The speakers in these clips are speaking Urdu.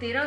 13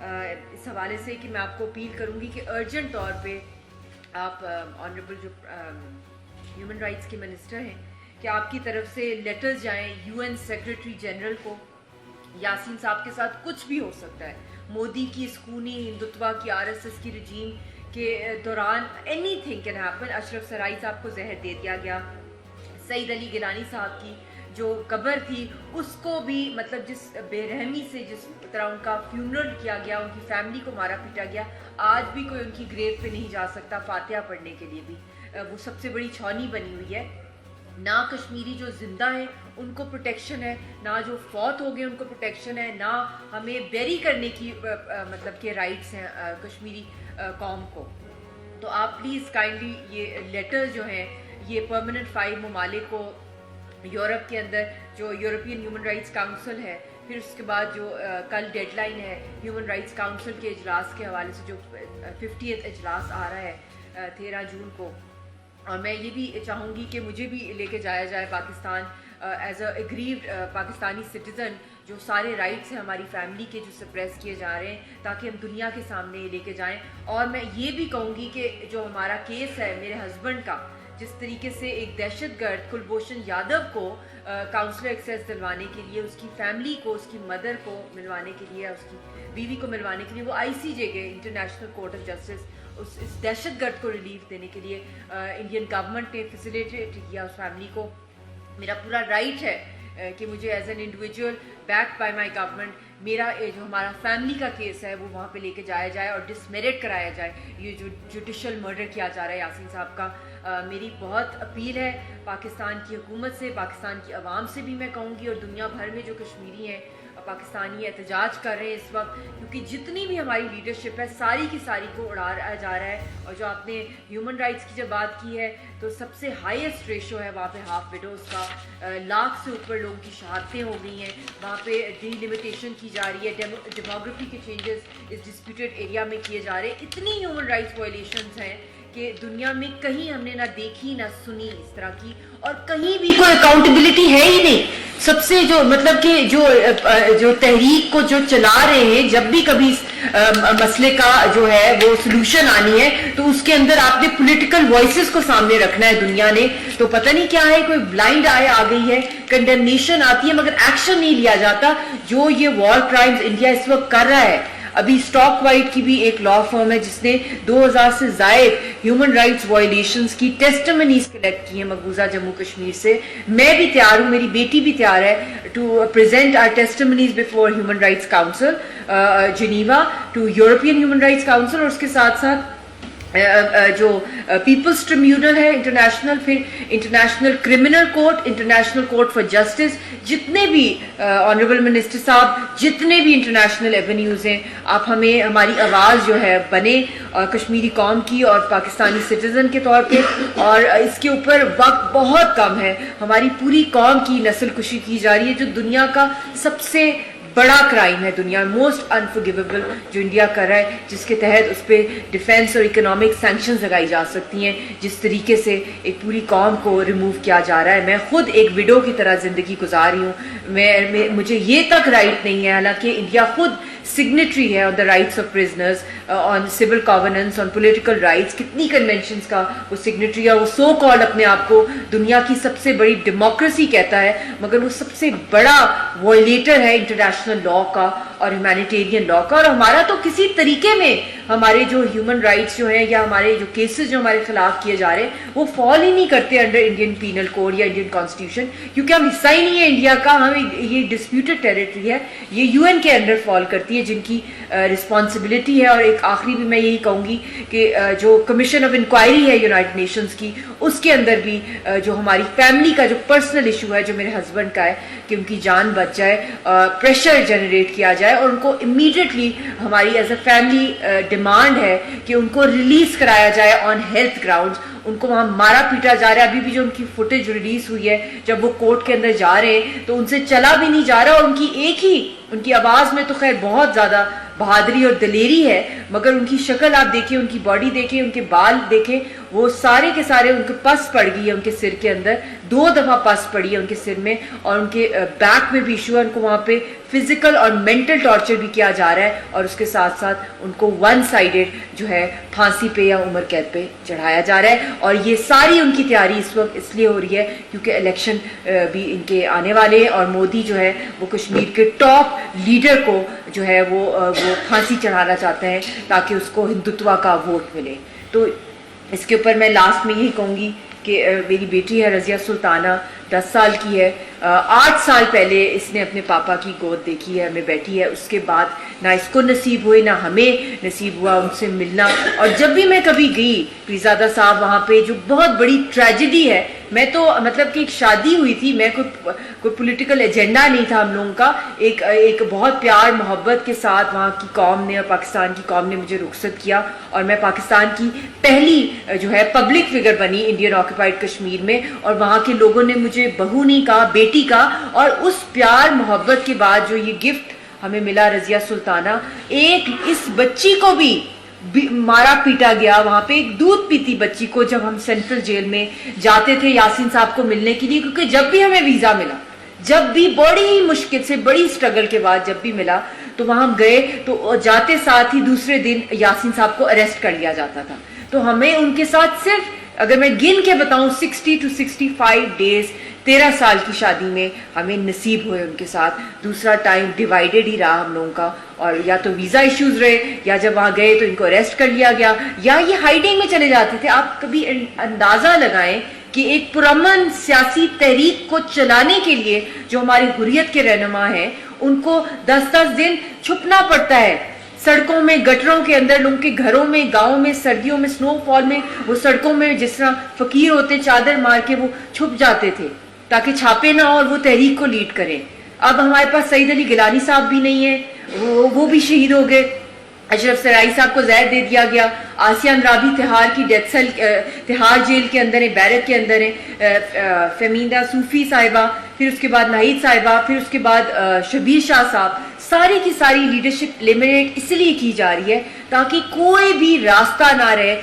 اس حوالے سے کہ میں آپ کو اپیل کروں گی کہ ارجنٹ طور پہ آپ آنریبل جو ہیومن رائٹس کے منسٹر ہیں کہ آپ کی طرف سے لیٹرز جائیں UN سیکریٹری جنرل کو. یاسین صاحب کے ساتھ کچھ بھی ہو سکتا ہے, مودی کی اس خونی ہندوتوا کی RSS کی رجیم کے دوران اینی تھنگ کین ہیپن. اشرف سرائی صاحب کو زہر دے دیا گیا, سعید علی گیلانی صاحب کی جو قبر تھی اس کو بھی مطلب جس بے رحمی سے جس طرح ان کا فیونرل کیا گیا, ان کی فیملی کو مارا پیٹا گیا, آج بھی کوئی ان کی گریو پہ نہیں جا سکتا فاتحہ پڑھنے کے لیے بھی. وہ سب سے بڑی چھاؤنی بنی ہوئی ہے. نہ کشمیری جو زندہ ہیں ان کو پروٹیکشن ہے, نہ جو فوت ہو گئے ان کو پروٹیکشن ہے, نہ ہمیں بیری کرنے کی مطلب کہ رائٹس ہیں کشمیری قوم کو. تو آپ پلیز کائنڈلی یہ لیٹر جو ہیں یہ پرماننٹ 5 ممالک کو, یورپ کے اندر جو یورپین ہیومن رائٹس کاؤنسل ہے, پھر اس کے بعد جو کل ڈیڈ لائن ہے ہیومن رائٹس کاؤنسل کے اجلاس کے حوالے سے جو 50th اجلاس آ رہا ہے 13 جون کو, اور میں یہ بھی چاہوں گی کہ مجھے بھی لے کے جایا جائے Pakistan as a aggrieved Pakistani citizen. جو سارے رائٹس ہیں ہماری فیملی کے جو سپریس کیے جا رہے ہیں تاکہ ہم دنیا کے سامنے یہ لے کے جائیں. اور میں یہ بھی کہوں گی کہ جو ہمارا کیس ہے میرے ہسبینڈ کا, جس طریقے سے ایک دہشت گرد کلبھوشن یادو کو کاؤنسلر ایکسیس دلوانے کے لیے, اس کی فیملی کو, اس کی مدر کو ملوانے کے لیے, اس کی بیوی کو ملوانے کے لیے وہ ICJ گئے, انٹرنیشنل کورٹ آف جسٹس, اس دہشت گرد کو ریلیف دینے کے لیے انڈین گورنمنٹ نے فیسیلیٹیٹ کیا اس فیملی کو. میرا پورا رائٹ ہے کہ مجھے as an individual back by my government میرا جو ہمارا فیملی کا کیس ہے وہ وہاں پہ لے کے جایا جائے اور ڈسمیرٹ کرایا جائے. یہ جو جوڈیشل مرڈر کیا جا رہا ہے یاسین صاحب کا, میری بہت اپیل ہے پاکستان کی حکومت سے, پاکستان کی عوام سے بھی میں کہوں گی, اور دنیا بھر میں جو کشمیری ہیں پاکستانی احتجاج کر رہے ہیں اس وقت, کیونکہ جتنی بھی ہماری لیڈرشپ ہے ساری کی ساری کو اڑایا جا رہا ہے. اور جو آپ نے ہیومن رائٹس کی جب بات کی ہے تو سب سے ہائیسٹ ریشو ہے وہاں پہ ہاف وڈوز کا, 1 لاکھ سے اوپر لوگوں کی شہادتیں ہو گئی ہیں. وہاں پہ ڈی لمیٹیشن کی جا رہی ہے, ڈیموگرافی کے چینجز اس ڈسپیوٹیڈ ایریا میں کیے جا رہے ہیں. اتنی ہیومن رائٹس وائلیشنز ہیں کہ دنیا میں کہیں ہم نے نہ دیکھی نہ سنی اس طرح کی, اور کہیں بھی کوئی اکاؤنٹیبلٹی ہے ہی نہیں. سب سے جو مطلب کہ جو تحریک کو جو چلا رہے ہیں, جب بھی کبھی مسئلے کا جو ہے وہ سلوشن آنی ہے تو اس کے اندر آپ نے پولیٹیکل وائسز کو سامنے رکھنا ہے دنیا نے. تو پتہ نہیں کیا ہے, کوئی بلائنڈ آئے آ گئی ہے, کنڈمنیشن آتی ہے مگر ایکشن نہیں لیا جاتا. جو یہ وار کرائمز انڈیا اس وقت کر رہا ہے, ابھی اسٹاک وائٹ کی بھی ایک لا فرم ہے جس نے 2000 سے زائد ہیومن رائٹس وائلیشنز کی ٹیسٹمنیز کلیکٹ کی ہیں مقبوضہ جموں کشمیر سے. میں بھی تیار ہوں, میری بیٹی بھی تیار ہے to present our testimonies before Human Rights Council Geneva, to European Human Rights Council, اور اس کے ساتھ ساتھ جو پیپلز ٹریبیونل ہے انٹرنیشنل, پھر international criminal court, international court for justice, جتنے بھی آنریبل منسٹر صاحب جتنے بھی انٹرنیشنل ایونیوز ہیں, آپ ہمیں ہماری آواز جو ہے بنے کشمیری قوم کی اور پاکستانی سٹیزن کے طور پہ. اور اس کے اوپر وقت بہت کم ہے, ہماری پوری قوم کی نسل کشی کی جا رہی ہے جو دنیا کا سب سے بڑا کرائم ہے, دنیا میں موسٹ انفرگیویبل جو انڈیا کر رہا ہے, جس کے تحت اس پہ ڈیفینس اور اکنامک سینکشنز لگائی جا سکتی ہیں. جس طریقے سے ایک پوری قوم کو ریموو کیا جا رہا ہے. میں خود ایک وڈو کی طرح زندگی گزاری ہوں, مجھے یہ تک رائٹ نہیں ہے, حالانکہ انڈیا خود سگنیٹری ہے on the rights of prisoners, on civil covenants, on political rights, کتنی کنونشنز کا وہ سگنیٹری ہے. وہ سو کالڈ اپنے آپ کو دنیا کی سب سے بڑی ڈیموکریسی کہتا ہے, مگر وہ سب سے بڑا وائلیٹر ہے انٹرنیشنل لا کا اور ہیومینیٹیرین لا کا. اور ہمارا تو کسی طریقے میں ہمارے جو ہیومن رائٹس جو ہیں یا ہمارے جو کیسز جو ہمارے خلاف کیے جا رہے ہیں وہ فال ہی نہیں کرتے انڈر انڈین پینل کوڈ یا انڈین کانسٹیٹیوشن, کیونکہ ہم حصہ ہی نہیں ہے انڈیا کا. ہم یہ ڈسپیوٹڈ ٹیریٹری ہے, یہ UN کے انڈر فال کرتی ہے, جن کی رسپانسبلٹی ہے. اور ایک آخری بھی میں یہی کہوں گی کہ جو کمیشن آف انکوائری ہے یونائٹڈ نیشنز کی, اس کے اندر بھی جو ہماری فیملی کا جو پرسنل ایشو ہے جو میرے ہسبینڈ کا ہے کہ ان کی جان بچ جائے, پریشر جنریٹ کیا جائے, اور ان کو امیڈیٹلی ہماری ایز اے فیملی ڈیمانڈ ہے کہ ان کو ریلیز کرایا جائے آن ہیلتھ گراؤنڈز. ان کو وہاں مارا پیٹا جا رہا ہے. ابھی بھی جو ان کی فوٹیج ریلیز ہوئی ہے جب وہ کورٹ کے اندر جا رہے ہیں تو ان سے چلا بھی نہیں جا رہا, اور ان کی ایک ہی ان کی آواز میں تو خیر بہت زیادہ بہادری اور دلیری ہے, مگر ان کی شکل آپ دیکھیں, ان کی باڈی دیکھیں, ان کے بال دیکھیں, وہ سارے کے سارے ان کے پس پڑ گئی ہے ان کے سر کے اندر. 2 دفعہ پس پڑی ہے ان کے سر میں, اور ان کے بیک میں بھی ایشو ہے, ان کو وہاں پہ فزیکل اور مینٹل ٹارچر بھی کیا جا رہا ہے, اور اس کے ساتھ ساتھ ان کو ون سائیڈڈ جو ہے پھانسی پہ یا عمر قید پہ چڑھایا جا رہا ہے. اور یہ ساری ان کی تیاری اس وقت اس لیے ہو رہی ہے کیونکہ الیکشن بھی ان کے آنے والے ہیں, اور مودی جو ہے وہ کشمیر کے ٹاپ لیڈر کو جو ہے وہ پھانسی چڑھانا چاہتے ہیں تاکہ اس کو ہندوتوا کا ووٹ ملے. تو اس کے اوپر میں لاسٹ میں یہی کہوں گی کہ میری بیٹی ہے رضیہ سلطانہ, 10 سال کی ہے. 8 سال پہلے اس نے اپنے پاپا کی گود دیکھی ہے, ہمیں بیٹھی ہے. اس کے بعد نہ اس کو نصیب ہوئے نہ ہمیں نصیب ہوا ان سے ملنا. اور جب بھی میں کبھی گئی پیرزادہ صاحب وہاں پہ, جو بہت بڑی ٹریجڈی ہے, میں تو مطلب کہ ایک شادی ہوئی تھی, میں کوئی پولیٹیکل ایجنڈا نہیں تھا ہم لوگوں کا, ایک بہت پیار محبت کے ساتھ وہاں کی قوم نے اور پاکستان کی قوم نے مجھے رخصت کیا, اور میں پاکستان کی پہلی جو ہے پبلک فگر بنی انڈین آکوپائڈ کشمیر میں, اور وہاں کے لوگوں نے مجھے بہو نہیں کہا, بیٹی کا. اور اس پیار محبت کے بعد جو یہ گفٹ ہمیں ملا رضیہ سلطانہ, ایک اس بچی کو بھی مارا پیٹا گیا وہاں پہ, ایک دودھ پیتی بچی کو جب ہم سینٹرل جیل میں جاتے تھے یاسین صاحب کو ملنے کے لیے, کیونکہ جب بھی ہمیں ویزا ملا, جب بھی بڑی مشکل سے بڑی سٹرگل کے بعد جب بھی ملا, تو وہاں گئے تو جاتے ساتھ ہی دوسرے دن یاسین صاحب کو اریسٹ کر لیا جاتا تھا. تو ہمیں ان کے ساتھ صرف اگر میں گن کے بتاؤں 60 to 65 days 13 سال کی شادی میں ہمیں نصیب ہوئے ان کے ساتھ. دوسرا ٹائم ڈیوائیڈڈ ہی رہا ہم لوگوں کا, اور یا تو ویزا ایشوز رہے, یا جب وہاں گئے تو ان کو اریسٹ کر لیا گیا, یا یہ ہائیڈنگ میں چلے جاتے تھے. آپ کبھی اندازہ لگائیں کہ ایک پرامن سیاسی تحریک کو چلانے کے لیے جو ہماری حریت کے رہنما ہیں, ان کو 10-10 دن چھپنا پڑتا ہے سڑکوں میں, گٹروں کے اندر, لوگوں کے گھروں میں, گاؤں میں, سردیوں میں, سنو فال میں, وہ سڑکوں میں جس طرح فقیر ہوتے چادر مار کے وہ چھپ جاتے تھے تاکہ چھاپے نہ ہو اور وہ تحریک کو لیڈ کریں. اب ہمارے پاس سعید علی گیلانی صاحب بھی نہیں ہیں, وہ بھی شہید ہو گئے. اشرف سرائی صاحب کو زہر دے دیا گیا. آسیہ اندرابی تہار کی ڈیتھ سیل تہار جیل کے اندر ہیں, بیرک کے اندر ہیں. فہمیدہ صوفی صاحبہ, پھر اس کے بعد ناہید صاحبہ, پھر اس کے بعد شبیر شاہ صاحب. ساری کی ساری لیڈرشپ ایلیمنیٹ اس لیے کی جا رہی ہے تاکہ کوئی بھی راستہ نہ رہے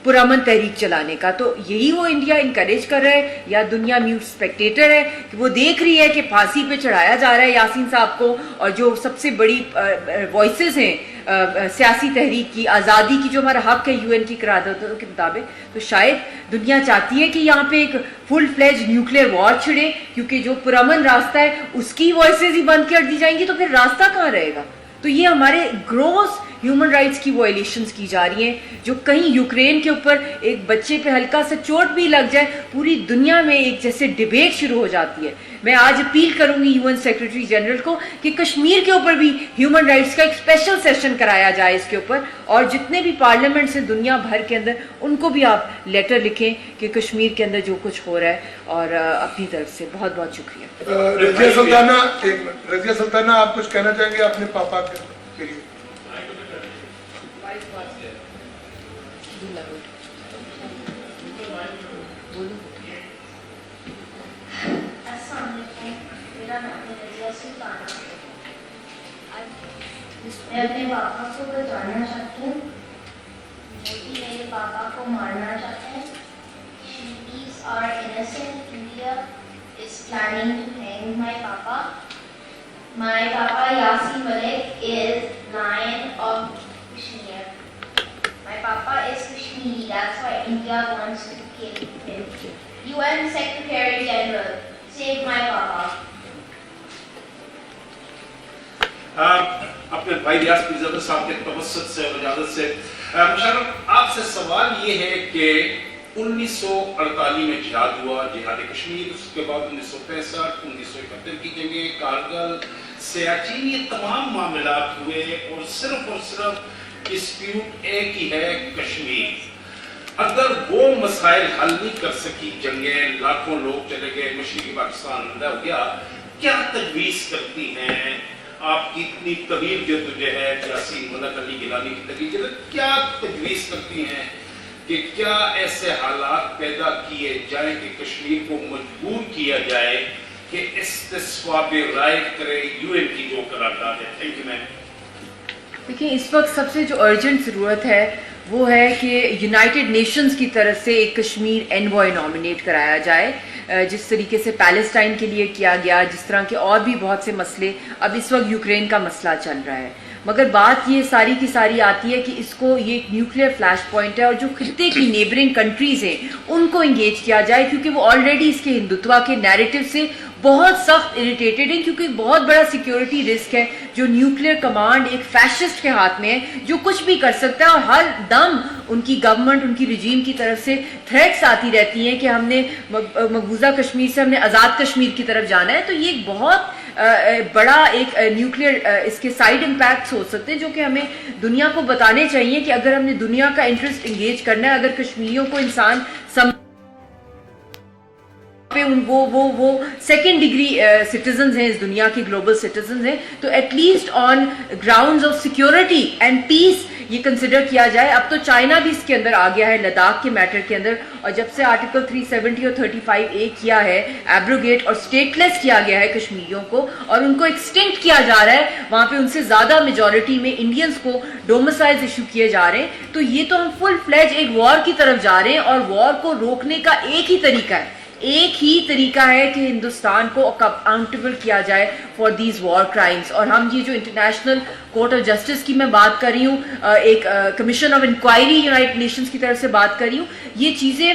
پرامن تحریک چلانے کا. تو یہی وہ انڈیا انکریج کر رہا ہے, یا دنیا میوٹ اسپیکٹیٹر ہے کہ وہ دیکھ رہی ہے کہ پھانسی پہ چڑھایا جا رہا ہے یاسین صاحب کو, اور جو سب سے بڑی وائسز ہیں سیاسی تحریک کی, آزادی کی, جو ہمارا حق ہے UN کی قراردادوں کے مطابق. تو شاید دنیا چاہتی ہے کہ یہاں پہ ایک فل فلیج نیوکلیئر وار چھڑے, کیونکہ جو پرامن راستہ ہے اس کی وائسز ہی بند کر دی جائیں گی تو پھر راستہ کہاں رہے گا. تو یہ ہمارے گروس ہیومن رائٹس کی وائلیشنز کی جا رہی ہیں, جو کہیں یوکرین کے اوپر ایک بچے پہ ہلکا سا چوٹ بھی لگ جائے پوری دنیا میں ایک جیسے ڈیبیٹ شروع ہو جاتی ہے. میں آج اپیل کروں گی UN سیکرٹری جنرل کو کہ کشمیر کے اوپر بھی ہیومن رائٹس کا ایک اسپیشل سیشن کرایا جائے اس کے اوپر, اور جتنے بھی پارلیمنٹس ہیں دنیا بھر کے اندر ان کو بھی آپ لیٹر لکھیں کہ کشمیر کے اندر جو کچھ ہو رہا ہے. اور اپنی طرف سے بہت بہت شکریہ. رضیہ سلطانہ آپ کچھ کہنا چاہیں گے اپنے پاپا کے لیے؟ میں اپنے پاپا کو بتانا چاہتی ہوں کہ میرے پاپا کو مارنا چاہتے ہیں. She's are innocent. India is planning to hang my papa. My papa Yasin Malik is Lion of Kashmir. My papa is Kashmiri. That's why India wants to kill him. UN Secretary General, save my papa. اپنے بھائی ریاض پیرزادہ صاحب کے توسط سے اور اجازت سے مشرف آپ سے سوال یہ ہے کہ 1948 میں جہاد ہوا, جہاد کشمیر, اس کے بعد 1965 1971 کی جنگیں, کارگل, سیاچین, یہ تمام معاملات ہوئے اور صرف ڈسپیوٹ ایک ہی ہے, کشمیر. اگر وہ مسائل حل نہیں کر سکی جنگیں, لاکھوں لوگ چلے گئے, مشرقی پاکستان اندر ہو گیا, کیا تجویز کرتی ہیں آپ کی اتنی طویل جدوجہد یاسین ملک علی گیلانی کی طویل کیا تجویز کرتی ہیں کہ کیا ایسے حالات پیدا کیے جائیں کہ کشمیر کو مجبور کیا جائے کہ استصواب رائے کرے UN کی جو قرارداد ہے؟ Thank you ma'am. دیکھیں اس وقت سب سے جو ارجنٹ ضرورت ہے وہ ہے کہ یونائٹڈ نیشنز کی طرف سے ایک کشمیر انوائے نامینیٹ کرایا جائے، جس طریقے سے پیلسٹائن کے لیے کیا گیا، جس طرح کے اور بھی بہت سے مسئلے، اب اس وقت یوکرین کا مسئلہ چل رہا ہے، مگر بات یہ ساری کی ساری آتی ہے کہ اس کو یہ ایک نیوکلیئر فلیش پوائنٹ ہے اور جو خطے کی نیبرنگ کنٹریز ہیں ان کو انگیج کیا جائے، کیونکہ وہ آلریڈی اس کے ہندوتوا کے نیریٹو سے بہت سخت اریٹیٹڈ ہیں، کیونکہ بہت بڑا سیکیورٹی رسک ہے جو نیوکلیئر کمانڈ ایک فیشسٹ کے ہاتھ میں ہے جو کچھ بھی کر سکتا ہے، اور ہر دم ان کی گورنمنٹ، ان کی رجیم کی طرف سے تھریٹس آتی رہتی ہیں کہ ہم نے مقبوضہ کشمیر سے ہم نے آزاد کشمیر کی طرف جانا ہے. تو یہ ایک بہت بڑا ایک نیوکلیئر اس کے سائیڈ امپیکٹس ہو سکتے ہیں جو کہ ہمیں دنیا کو بتانے چاہیے کہ اگر ہم نے دنیا کا انٹرسٹ انگیج کرنا ہے، اگر کشمیریوں کو انسان وہ سیکنڈ ڈگری سٹیزنز ہیں اس دنیا کی، گلوبل سٹیزنز ہیں، تو at least on grounds of security and peace یہ کنسیڈر کیا جائے. اب تو چائنا بھی اس کے اندر آ گیا ہے لداخ کے میٹر کے اندر، اور جب سے آرٹیکل 370 اور 35A کیا ہے ایبروگیٹ اور اسٹیٹ لیس کیا گیا ہے کشمیریوں کو، اور ان کو ایکسٹینٹ کیا جا رہا ہے، وہاں پہ ان سے زیادہ میجورٹی میں انڈینز کو ڈومسائلز ایشو کیے جا رہے ہیں، تو یہ تو ہم فل فلیج ایک وار کی طرف جا رہے ہیں. اور وار کو روکنے کا ایک ہی طریقہ ہے، ایک ہی طریقہ ہے کہ ہندوستان کو اکاؤنٹیبل کیا جائے فار دیز وار کرائمز. اور ہم یہ جو انٹرنیشنل کورٹ آف جسٹس کی میں بات کر رہی ہوں، ایک commission of inquiry United Nations کی طرف سے بات کر رہی ہوں، یہ چیزیں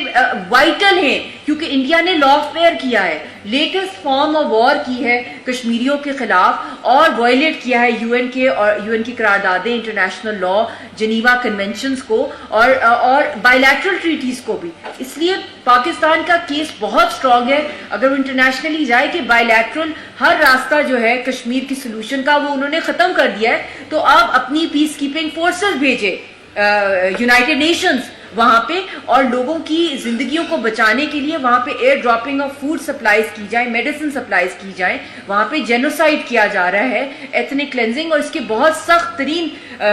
وائٹل ہیں کیونکہ انڈیا نے لا آف فیئر کیا ہے، لیٹسٹ فارم آف وار کی ہے کشمیریوں کے خلاف، اور وائلیٹ کیا ہے UN کے اور UN کی قراردادیں، انٹرنیشنل لا، جنیوا کنونشنز کو، اور بائیلیٹرل ٹریٹیز کو بھی. اس لیے پاکستان کا کیس بہت سٹرونگ ہے اگر وہ انٹرنیشنلی جائے کہ بائیلیٹرل ہر راستہ جو ہے کشمیر کی سلوشن کا وہ انہوں نے ختم کر دیا ہے، تو آپ اپنی پیس کیپنگ فورسز بھیجے یونائٹڈ نیشنز وہاں پہ، اور لوگوں کی زندگیوں کو بچانے کے لیے وہاں پہ air dropping of food supplies کی جائیں، میڈیسن سپلائز کی جائیں، وہاں پہ جینوسائڈ کیا جا رہا ہے، ایتھنک کلینزنگ، اور اس کے بہت سخت ترین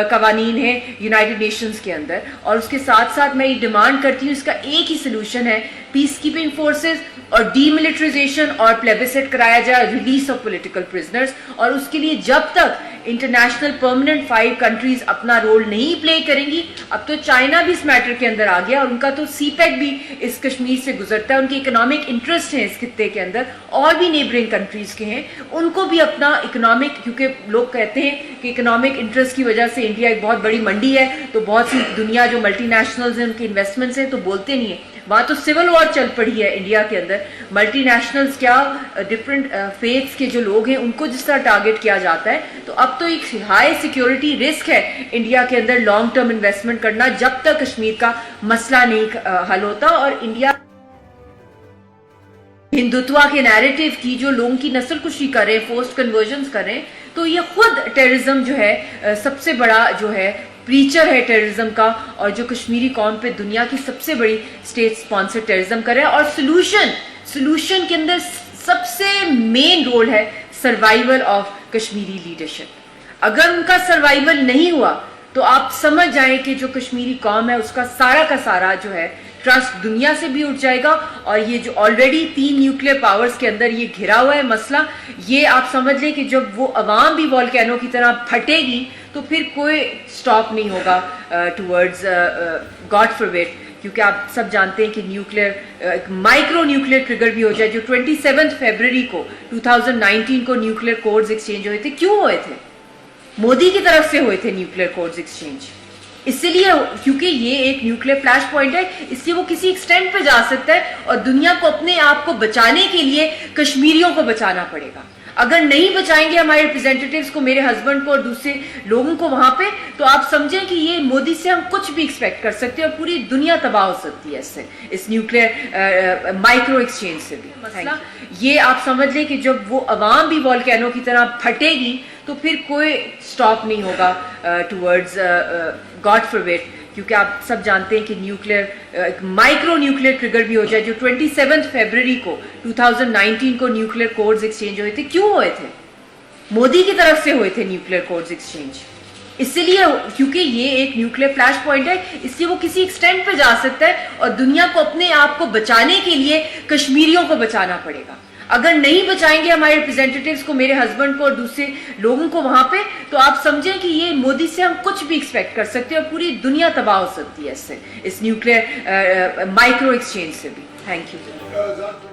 قوانین ہیں یونائٹڈ نیشنز کے اندر. اور اس کے ساتھ ساتھ میں یہ ڈیمانڈ کرتی ہوں، اس کا ایک ہی سلوشن ہے، پیس کیپنگ فورسز اور ڈی ملٹریزیشن اور پلیبسٹ کرایا جائے، ریلیز آف پولیٹیکل پرزنرز. اور اس کے لیے جب تک انٹرنیشنل پرماننٹ 5 کنٹریز اپنا رول نہیں پلے کریں گی، اب تو چائنا بھی اس میٹر کے اندر آ گیا اور ان کا تو سی پیک بھی اس کشمیر سے گزرتا ہے، ان کے اکنامک انٹرسٹ ہیں اس خطے کے اندر، اور بھی نیبرنگ کنٹریز کے ہیں، ان کو بھی اپنا اکنامک، کیونکہ لوگ کہتے ہیں کہ اکنامک انٹرسٹ کی وجہ سے انڈیا ایک بہت بڑی منڈی ہے، تو بہت سی دنیا جو ملٹی نیشنلز ہیں ان کے انویسٹمنٹس ہیں تو بولتے نہیں ہیں. وہاں تو سول وار چل پڑی ہے انڈیا کے اندر، ملٹی نیشنلز کیا ڈفرینٹ فیتھس کے جو لوگ ہیں ان کو جس طرح ٹارگٹ کیا جاتا ہے. تو اب تو ایک ہائی سیکیورٹی رسک ہے انڈیا کے اندر لانگ ٹرم انویسٹمنٹ کرنا جب تک کشمیر کا مسئلہ نہیں حل ہوتا. اور انڈیا ہندوتوا کے نیریٹو کی جو لوگوں کی نسل کشی کر رہے ہیں، فورسڈ کنورژنز کر رہے ہیں، تو یہ خود ٹیررزم جو ہے سب سے بڑا جو ہے پریچر ہے ٹیررزم کا، اور جو کشمیری قوم پہ دنیا کی سب سے بڑی اسٹیٹ اسپانسر ٹیررزم کر رہا ہے. اور سلوشن کے اندر سب سے مین رول ہے سروائیول آف کشمیری لیڈرشپ. اگر ان کا سروائیول نہیں ہوا تو آپ سمجھ جائیں کہ جو کشمیری قوم ہے اس کا سارا جو ہے ٹرسٹ دنیا سے بھی اٹھ جائے گا. اور یہ جو آلریڈی 3 نیوکلیئر پاورز کے اندر یہ گھرا ہوا ہے مسئلہ، یہ آپ سمجھ لیں کہ جب وہ عوام بھی والکینو کی طرح پھٹے گی تو پھر کوئی سٹاپ نہیں ہوگا ٹورڈز گاڈ فوربڈ، کیونکہ آپ سب جانتے ہیں کہ نیوکلیئر مائکرو نیوکلیئر ٹریگر بھی ہو جائے. جو 27 فیبروری کو 2019 کو نیوکلیئر کوڈز ایکسچینج ہوئے تھے، کیوں ہوئے تھے؟ مودی کی طرف سے ہوئے تھے نیوکلیئر کوڈز ایکسچینج، اس لیے کیونکہ یہ ایک نیوکلیئر فلیش پوائنٹ ہے، اس لیے وہ کسی ایکسٹینٹ پہ جا سکتا ہے، اور دنیا کو اپنے آپ کو بچانے کے لیے کشمیریوں کو بچانا پڑے گا. اگر نہیں بچائیں گے ہمارے ریپرزینٹیٹیوز کو، میرے ہسبینڈ کو اور دوسرے لوگوں کو وہاں پہ، تو آپ سمجھیں کہ یہ مودی سے ہم کچھ بھی ایکسپیکٹ کر سکتے ہیں اور پوری دنیا تباہ ہو سکتی ہے اس سے، اس نیوکلیئر مائکرو ایکسچینج سے بھی. مسئلہ یہ آپ سمجھ لیں کہ جب وہ عوام بھی والکینو کی طرح پھٹے گی تو پھر کوئی سٹاپ نہیں ہوگا ٹورڈز گاڈ فوربڈ، کیونکہ آپ سب جانتے ہیں کہ نیوکلیئر مائکرو نیوکلیئر ٹریگر بھی ہو جائے. جو 27 فیبروری کو 2019 کو نیوکلیئر کوڈز ایکسچینج ہوئے تھے، کیوں ہوئے تھے؟ مودی کی طرف سے ہوئے تھے نیوکلیئر کوڈز ایکسچینج، اس لیے کیونکہ یہ ایک نیوکلیئر فلیش پوائنٹ ہے، اس لیے وہ کسی ایکسٹینٹ پہ جا سکتا ہے، اور دنیا کو اپنے آپ کو بچانے کے لیے کشمیریوں کو بچانا پڑے گا. اگر نہیں بچائیں گے ہمارے ریپرزینٹیٹیوز کو, میرے ہسبینڈ کو اور دوسرے لوگوں کو وہاں پہ, تو آپ سمجھیں کہ یہ مودی سے ہم کچھ بھی ایکسپیکٹ کر سکتے ہیں اور پوری دنیا تباہ ہو سکتی ہے اس سے, اس نیوکلیئر مائکرو ایکسچینج سے بھی. Thank you.